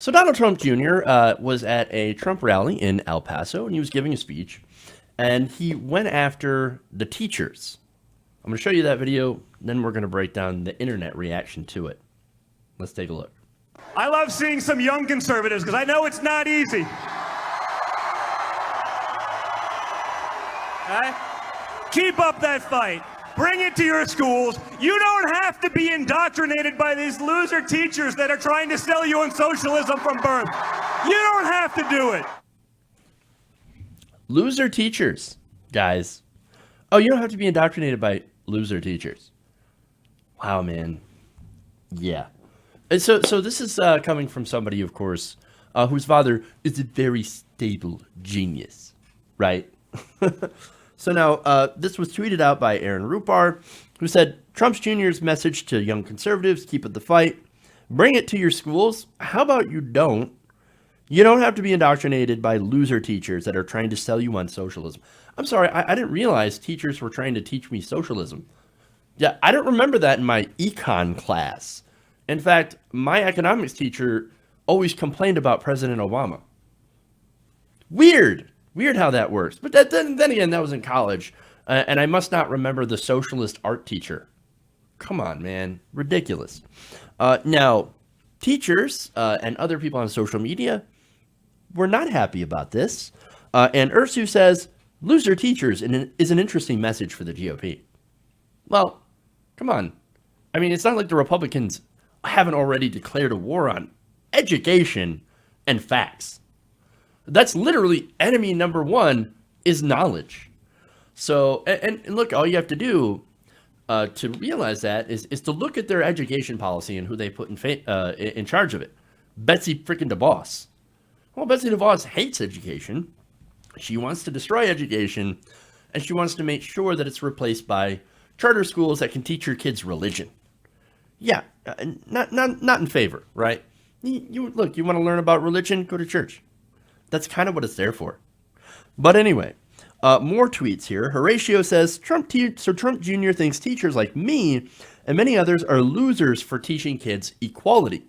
So Donald Trump Jr. Was at a Trump rally in El Paso, and he was giving a speech, and he went after the teachers. I'm going to show you that video, then we're going to break down the internet reaction to it. Let's take a look. I love seeing some young conservatives because I know it's not easy. Okay? Keep up that fight. Bring it to your schools. You don't have to be indoctrinated by these loser teachers that are trying to sell you on socialism from birth. You don't have to do it. Loser teachers, guys. Oh, you don't have to be indoctrinated by loser teachers. Wow, man. Yeah. And so this is coming from somebody, of course, whose father is a very stable genius, right? So now, this was tweeted out by Aaron Rupar, who said, Trump's Jr.'s message to young conservatives, keep up the fight. Bring it to your schools. How about you don't? You don't have to be indoctrinated by loser teachers that are trying to sell you on socialism. I'm sorry, I didn't realize teachers were trying to teach me socialism. Yeah, I don't remember that in my econ class. In fact, my economics teacher always complained about President Obama. Weird. Weird how that works. But then again, that was in college. And I must not remember the socialist art teacher. Come on, man. Ridiculous. Now, teachers and other people on social media were not happy about this. And Ursu says, loser teachers is an interesting message for the GOP. Well, come on. I mean, it's not like the Republicans haven't already declared a war on education and facts. That's literally enemy number one is knowledge. So, and look, all you have to do to realize that is to look at their education policy and who they put in charge of it. Betsy freaking DeVos. Well, Betsy DeVos hates education. She wants to destroy education, and she wants to make sure that it's replaced by charter schools that can teach your kids religion. Yeah, not in favor, right? You look, you want to learn about religion? Go to church. That's kind of what it's there for. But anyway, more tweets here. Horatio says, Trump Jr. thinks teachers like me and many others are losers for teaching kids equality.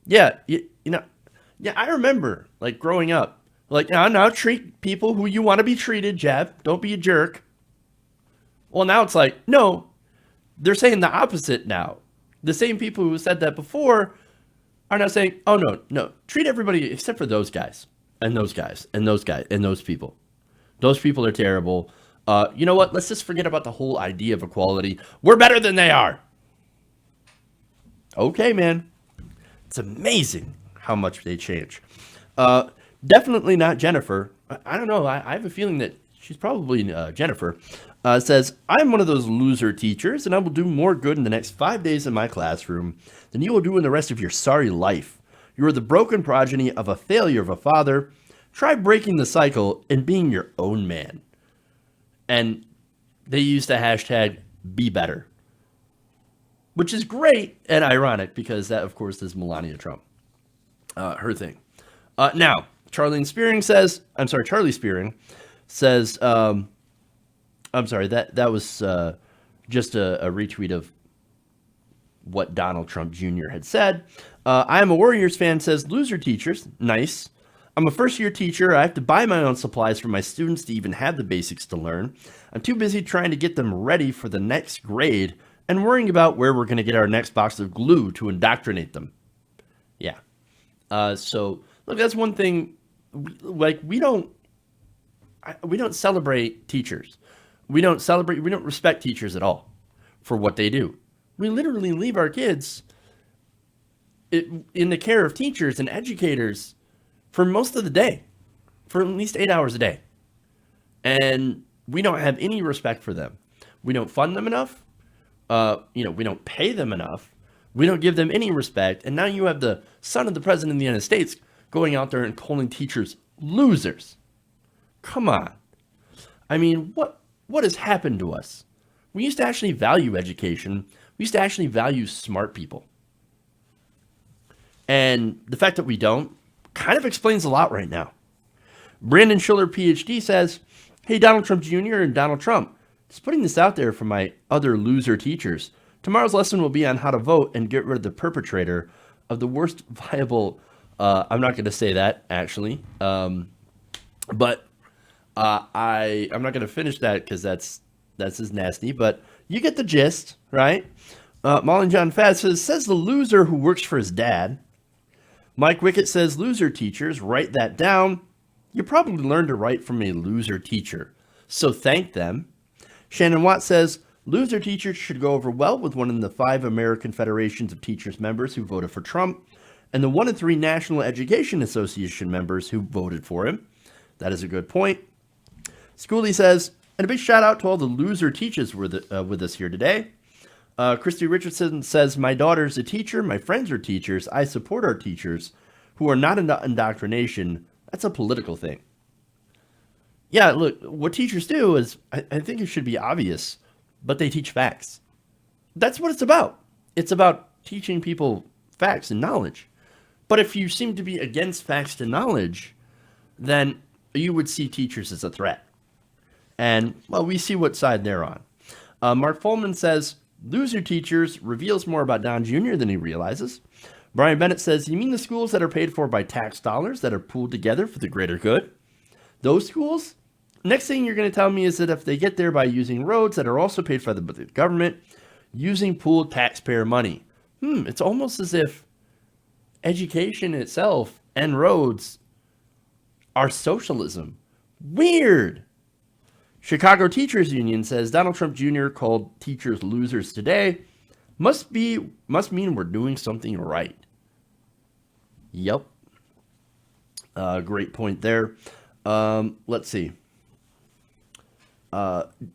Yeah, yeah, I remember, like, growing up, like, now treat people who you want to be treated, Jeff. Don't be a jerk. Well, now it's like, no, they're saying the opposite now. The same people who said that before are now saying, oh, no, treat everybody except for those guys, and those guys, and those guys, and those people. Those people are terrible. You know what? Let's just forget about the whole idea of equality. We're better than they are. Okay, man. It's amazing how much they change. Definitely not Jennifer. I don't know. I have a feeling that she's probably Jennifer. Says, I'm one of those loser teachers, and I will do more good in the next 5 days in my classroom than you will do in the rest of your sorry life. You are the broken progeny of a failure of a father. Try breaking the cycle and being your own man. And they used the hashtag #BeBetter, which is great and ironic because that, of course, is Melania Trump. Her thing. Now, Charlie Spearing says, I'm sorry, that was just a retweet of what Donald Trump Jr. had said. I am a Warriors fan says, loser teachers, nice. I'm a first-year teacher. I have to buy my own supplies for my students to even have the basics to learn. I'm too busy trying to get them ready for the next grade and worrying about where we're going to get our next box of glue to indoctrinate them. Yeah. So, look, that's one thing. Like, we don't celebrate teachers. We don't respect teachers at all for what they do. We literally leave our kids in the care of teachers and educators for most of the day, for at least 8 hours a day. And we don't have any respect for them. We don't fund them enough. We don't pay them enough. We don't give them any respect. And now you have the son of the president of the United States going out there and calling teachers losers. Come on. I mean, what has happened to us? We used to actually value education. We used to actually value smart people. And the fact that we don't kind of explains a lot right now. Brandon Schiller, PhD, says, hey, Donald Trump Jr. and Donald Trump, just putting this out there for my other loser teachers. Tomorrow's lesson will be on how to vote and get rid of the perpetrator of the worst viable. I'm not going to say that actually, but I'm not going to finish that because that's as nasty. But you get the gist, right? Molly John Faz says the loser who works for his dad. Mike Wickett says loser teachers, write that down. You probably learned to write from a loser teacher, so thank them. Shannon Watt says loser teachers should go over well with one of the 5 American Federations of Teachers members who voted for Trump and the 1 in 3 National Education Association members who voted for him. That is a good point. Schoolie says, and a big shout out to all the loser teachers with us here today. Christy Richardson says, my daughter's a teacher. My friends are teachers. I support our teachers who are not into indoctrination. That's a political thing. Yeah, look, what teachers do is, I think it should be obvious, but they teach facts. That's what it's about. It's about teaching people facts and knowledge. But if you seem to be against facts and knowledge, then you would see teachers as a threat. And, well, we see what side they're on. Mark Fulman says, loser teachers reveals more about Don Jr. than he realizes. Brian Bennett says, you mean the schools that are paid for by tax dollars that are pooled together for the greater good? Those schools? Next thing you're going to tell me is that if they get there by using roads that are also paid for by the government, using pooled taxpayer money. It's almost as if education itself and roads are socialism. Weird. Chicago Teachers Union says Donald Trump Jr. called teachers losers today. Must mean we're doing something right. Yep. Great point there. Let's see.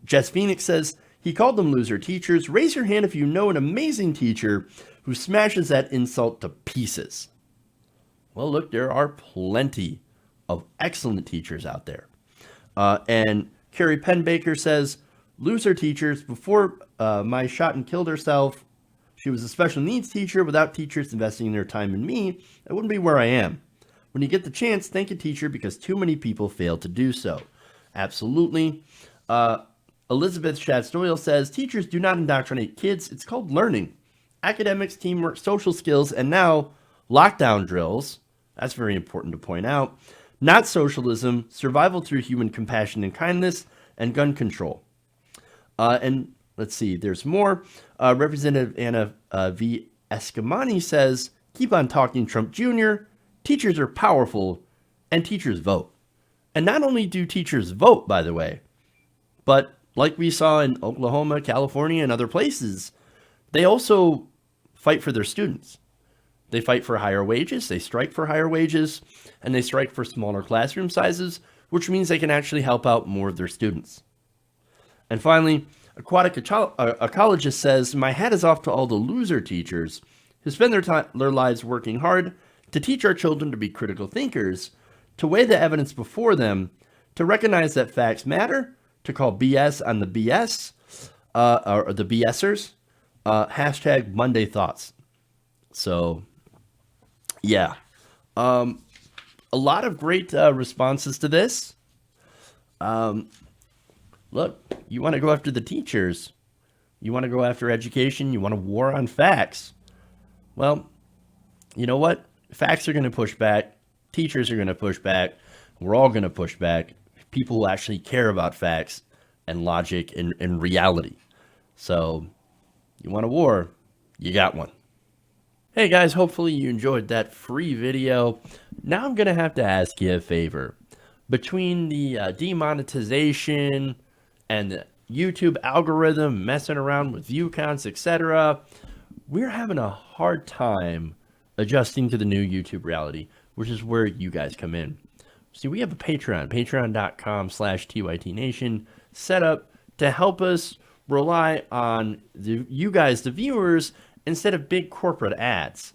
Jess Phoenix says he called them loser teachers. Raise your hand if you know an amazing teacher who smashes that insult to pieces. Well, look, there are plenty of excellent teachers out there. And Carrie Penbaker says, loser teachers, before my shot and killed herself, she was a special needs teacher. Without teachers investing in their time in me, I wouldn't be where I am. When you get the chance, thank a teacher because too many people fail to do so. Absolutely. Elizabeth Schatz-Doyle says, teachers do not indoctrinate kids. It's called learning. Academics, teamwork, social skills, and now lockdown drills. That's very important to point out. Not socialism, survival through human compassion and kindness, and gun control. And let's see, there's more. Representative Anna V. Escamani says, keep on talking, Trump Jr. Teachers are powerful, and teachers vote. And not only do teachers vote, by the way, but like we saw in Oklahoma, California, and other places, they also fight for their students. They fight for higher wages, they strike for higher wages, and they strike for smaller classroom sizes, which means they can actually help out more of their students. And finally, Aquatic Ecologist says, my hat is off to all the loser teachers who spend their lives working hard to teach our children to be critical thinkers, to weigh the evidence before them, to recognize that facts matter, to call BS on the BS, or the BSers, hashtag Monday Thoughts. So, yeah. A lot of great responses to this. Look, you want to go after the teachers. You want to go after education. You want to war on facts. Well, you know what? Facts are going to push back. Teachers are going to push back. We're all going to push back. People who actually care about facts and logic and reality. So, you want a war? You got one. Hey guys, hopefully you enjoyed that free video. Now I'm going to have to ask you a favor. Between the demonetization and the YouTube algorithm messing around with view counts, etc., we're having a hard time adjusting to the new YouTube reality, which is where you guys come in. See, we have a Patreon, patreon.com/TYTNation, set up to help us rely on you guys, the viewers, instead of big corporate ads.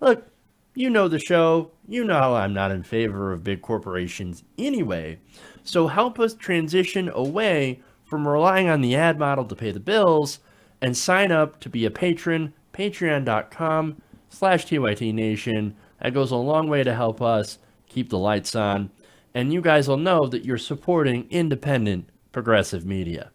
Look, you know the show. You know how I'm not in favor of big corporations anyway. So help us transition away from relying on the ad model to pay the bills and sign up to be a patron, patreon.com/TYTNation. That goes a long way to help us keep the lights on. And you guys will know that you're supporting independent progressive media.